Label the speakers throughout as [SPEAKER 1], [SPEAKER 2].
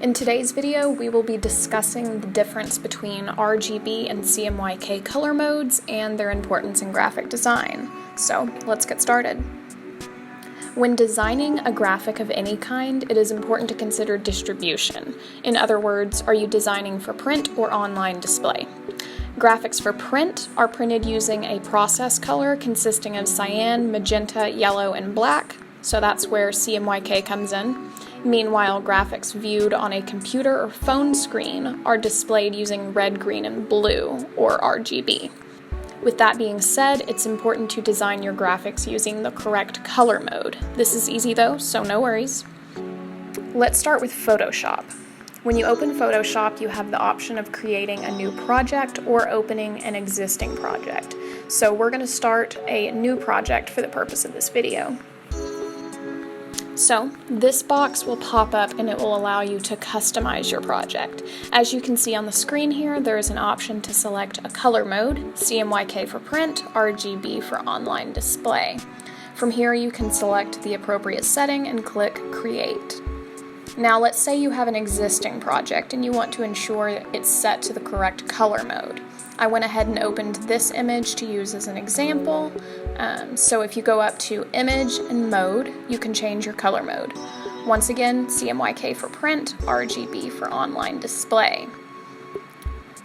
[SPEAKER 1] In today's video, we will be discussing the difference between RGB and CMYK color modes and their importance in graphic design. So, let's get started. When designing a graphic of any kind, it is important to consider distribution. In other words, are you designing for print or online display? Graphics for print are printed using a process color consisting of cyan, magenta, yellow, and black, so that's where CMYK comes in. Meanwhile, graphics viewed on a computer or phone screen are displayed using red, green, and blue, or RGB. With that being said, it's important to design your graphics using the correct color mode. This is easy though, so no worries. Let's start with Photoshop. When you open Photoshop, you have the option of creating a new project or opening an existing project. So we're going to start a new project for the purpose of this video. So this box will pop up and it will allow you to customize your project. As you can see on the screen here, there is an option to select a color mode, CMYK for print, RGB for online display. From here you can select the appropriate setting and click Create. Now let's say you have an existing project and you want to ensure that it's set to the correct color mode. I went ahead and opened this image to use as an example. So if you go up to Image and Mode, you can change your color mode. Once again, CMYK for print, RGB for online display.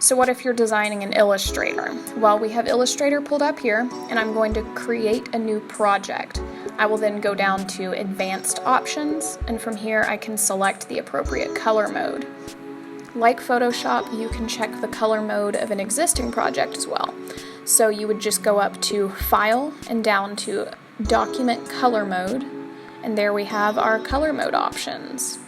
[SPEAKER 1] So what if you're designing in Illustrator? Well, we have Illustrator pulled up here, and I'm going to create a new project. I will then go down to Advanced Options, and from here I can select the appropriate color mode. Like Photoshop, you can check the color mode of an existing project as well. So you would just go up to File and down to Document Color Mode, and there we have our color mode options.